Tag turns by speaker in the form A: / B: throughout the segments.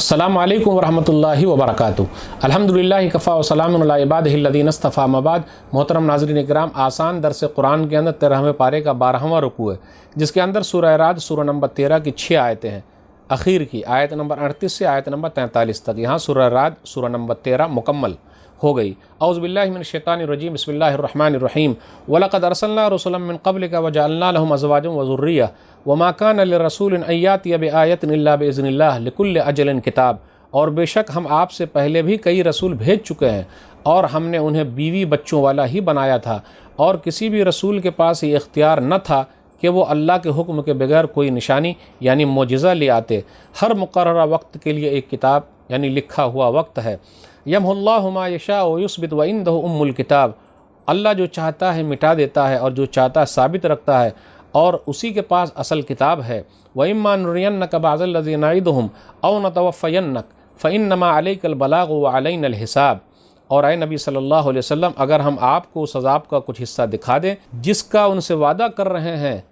A: अस्सलामु अलैकुम वरहमतुल्लाहि वबरकातुहू। अल्हम्दुलिल्लाहि कफ़ा व सलामुन अला इबादिहिल लज़ीना इस्तफ़ा अम्मा बाद। मोहतरम नाज़रीन इकराम, आसान दर्स कुरान के अंदर 13वें पारे का 12वां रुकू है, जिसके अंदर सूरह राद सूरह नंबर 13 की 6 आयतें हैं। आखिर की आयत नंबर 38 से आयत नंबर 43 तक यहाँ सूरह राद सूरह नंबर 13 मुकम्मल हो गई। औज़ु बिल्लाहि मिनश शैतानिर रजीम, बिस्मिल्लाहिर रहमानिर रहीम। वलक़द अरसलना रसूलन मिन क़ब्लिका वजअलना लहुम अज़वाजन व ज़ुर्रिय्या वमा काना लिरसूलिन अन यातिया बिआयतिन इल्ला बिइज़्निल्लाह लिकुल्लि अजलिन किताब। और बेशक हम आपसे पहले भी कई रसूल भेज चुके हैं और हमने उन्हें बीवी बच्चों वाला ही बनाया था, और किसी भी रसूल के पास ये इख्तियार न था कि वो अल्लाह के हुक्म के बगैर कोई निशानी यानी मोजिज़ा ले आते। हर मुक़र्ररा वक्त के लिए एक किताब यानी लिखा हुआ वक्त है। यमहुल्लाहु मा यशा व युस्बित व इंदहु उम्मुल किताब। अल्लाह जो चाहता है मिटा देता है और जो चाहता है साबित रखता है, और उसी के पास असल किताब है। व इम्मा नुरियन्नक बाज़ल लज़ी नइदुहुम औ नतवफ़्फ़यन्नक फ़इन्नमा अलैकल बलाग़ु व अलैनल हिसाब। और आए नबी सल्लल्लाहु अलैहि वसल्लम, अगर हम आपको उस अज़ाब का कुछ हिस्सा दिखा दें जिसका उनसे वादा कर रहे हैं,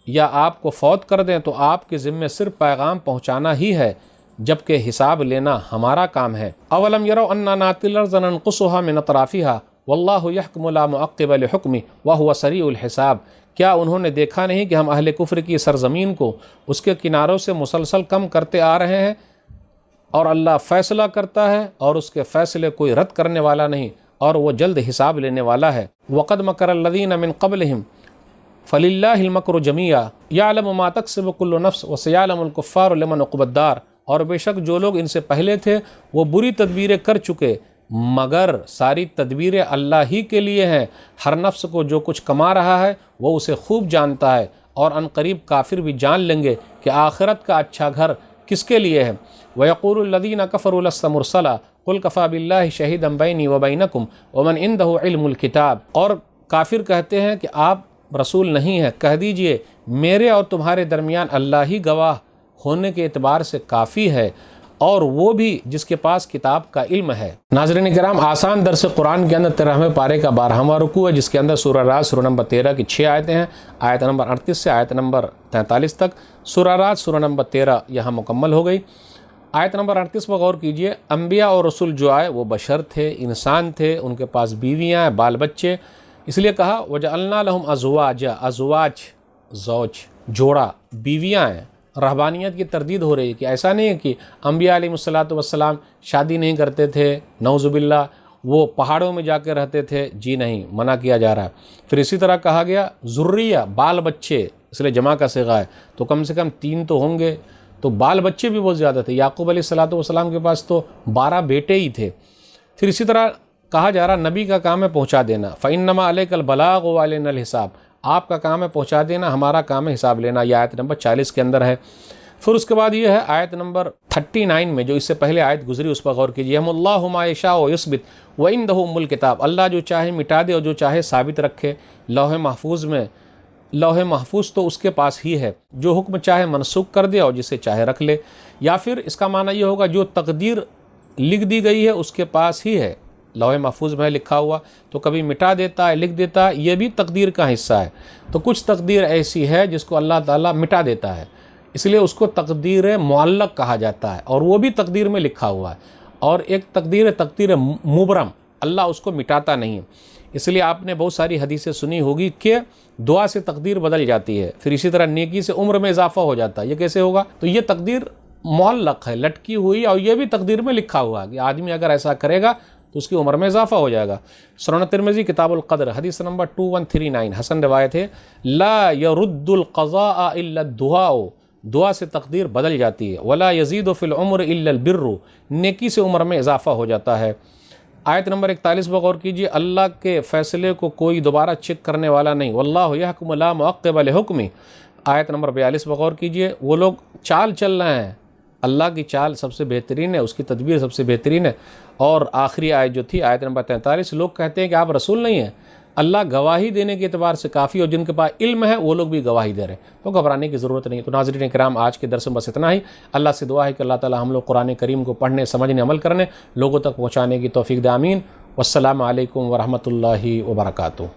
A: या आपको फौत कर दें, तो आपके ज़िम्मे सिर्फ पैगाम पहुँचाना ही है, जबकि हिसाब लेना हमारा काम है। अवलम यरौ अन्ना नातिल अर्ज़ ननक़ुसुहा मिन अतराफ़िहा वल्लाहु यहकुमु ला मुअक़्क़िब लिहुक्मिही व हुवा सरीउल हिसाब। क्या उन्होंने देखा नहीं कि हम अहले कुफ्र की सरज़मीन को उसके किनारों से मुसलसल कम करते आ रहे हैं, और अल्लाह फ़ैसला करता है और उसके फ़ैसले कोई रद्द करने वाला नहीं, और वो जल्द हिसाब लेने वाला है। वक़द मकरल्लज़ीना मिन क़ब्लिहिम फ़लिल्लाहिल मक्रु जमीआ यअलमु मा तक्सिबु कुल्लु नफ्स व सयअलमुल कुफ़्फ़ारु लिमन उक़बद्दार। और बेशक जो लोग इनसे पहले थे वो बुरी तदबीरें कर चुके, मगर सारी तदबीरें अल्लाह ही के लिए हैं। हर नफ्स को जो कुछ कमा रहा है वो उसे खूब जानता है, और अनकरीब काफिर भी जान लेंगे कि आखिरत का अच्छा घर किसके लिए है। वयक़ूलुल लज़ीना कफ़रू लस्त मुरसला क़ुल कफ़ा बिल्लाहि शहीदन बैनी व बैनकुम व मन इंदहु इल्मुल किताब। और काफिर कहते हैं कि आप रसूल नहीं हैं, कह दीजिए मेरे और तुम्हारे दरमियान अल्लाह ही गवाह होने के एतबार से काफ़ी है, और वो भी जिसके पास किताब का इल्म है। नाज़रीन किराम, आसान दर्स कुरान के अंदर 13वें पारे का 12वां रुकू है, जिसके अंदर सूरह राद सूरह नंबर 13 की 6 आयतें हैं। आयत नंबर 38 से आयत नंबर 43 तक सूरह राद सूरह नंबर 13 यहाँ मुकम्मल हो गई। आयत नंबर 38 पर गौर कीजिए। अम्बिया और रसूल जो आए वो बशर थे, इंसान थे, उनके पास बीवियाँ बाल बच्चे, इसलिए कहा वजअलना लहुम अज़वाज, अज़वाज ज़ौज जोड़ा, बीवियाँ हैं। रहबानियत की तरदीद हो रही है कि ऐसा नहीं है कि अम्बिया अलैहिस्सलातु वस्सलाम शादी नहीं करते थे, नौज़ुबिल्लाह वो पहाड़ों में जाकर रहते थे, जी नहीं, मना किया जा रहा है। फिर इसी तरह कहा गया ज़ुर्रिया, बाल बच्चे, इसलिए जमा का सिगा है, तो कम से कम 3 तो होंगे, तो बाल बच्चे भी बहुत ज़्यादा थे। याकूब अलैहिस्सलातु वस्सलाम के पास तो 12 बेटे ही थे। फिर इसी तरह कहा जा रहा नबी का काम है पहुँचा देना, फ़इन्नमा अलैकल बलाग़ व अलैनल हिसाब, आपका काम है पहुँचा देना, हमारा काम है हिसाब लेना। यह आयत नंबर 40 के अंदर है। फिर उसके बाद ये है आयत नंबर 39 में, जो इससे पहले आयत गुजरी, उस पर गौर कीजिए। यमहुल्लाहु मा यशा व युस्बित व इंदहु उम्मुल किताब। अल्लाह जो चाहे मिटा दे और जो चाहे साबित रखे। लौह महफूज में, लौह महफूज तो उसके पास ही है, जो हुक्म चाहे मनसूख कर दे और जिसे चाहे रख ले। या फिर इसका माना ये होगा जो तकदीर लिख दी गई है उसके पास ही है, लौह महफूज में लिखा हुआ, तो कभी मिटा देता है, लिख देता है, ये भी तकदीर का हिस्सा है। तो कुछ तकदीर ऐसी है जिसको अल्लाह ताला मिटा देता है, इसलिए उसको तकदीर मुअल्लक़ कहा जाता है, और वो भी तकदीर में लिखा हुआ है। और एक तकदीर मुबरम, अल्लाह उसको मिटाता नहीं है। इसलिए आपने बहुत सारी हदीसें सुनी होगी कि दुआ से तकदीर बदल जाती है, फिर इसी तरह नेकी से उम्र में इजाफा हो जाता है। ये कैसे होगा? तो ये तकदीर मुअल्लक़ है, लटकी हुई, और ये भी तकदीर में लिखा हुआ है कि आदमी अगर ऐसा करेगा तो उसकी उम्र में इजाफा हो जाएगा। सुनन तिरमिज़ी किताबुल क़द्र हदीस नंबर 2139 हसन रिवायत है, ला यरुद्दुल क़ज़ा इल्ला दुआओ, दुआ से तकदीर बदल जाती है। वला यज़ीदु फ़िल उम्र इल्लल बिर्रु, नेकी से उम्र में इजाफा हो जाता है। आयत नंबर 41 पर गौर कीजिए। अल्लाह के फ़ैसले को कोई दोबारा चेक करने वाला नहीं। वल्लाहु यहकुमु ला मुअक़्क़िब लिहुक्मिही। आयत नंबर 42 पर गौर कीजिए। वो लोग चाल चल रहे हैं, अल्लाह की चाल सबसे बेहतरीन है, उसकी तदबीर सबसे बेहतरीन है। और आखिरी आयत जो थी आयत नंबर 43, लोग कहते हैं कि आप रसूल नहीं हैं, अल्लाह गवाही देने के एतबार से काफ़ी, और जिनके पास इल्म है वो लोग भी गवाही दे रहे हैं, तो घबराने की ज़रूरत नहीं। तो नाज़रीन किराम, आज के दर्स में बस इतना ही। अल्लाह से दुआ है कि अल्लाह ताला हम लोग कुरान करीम को पढ़ने, समझने, अमल करने, लोगों तक पहुँचाने की तौफ़ीक़ दे। आमीन। वस्सलामु अलैकुम वरहमतुल्लाहि वबरकातुहू।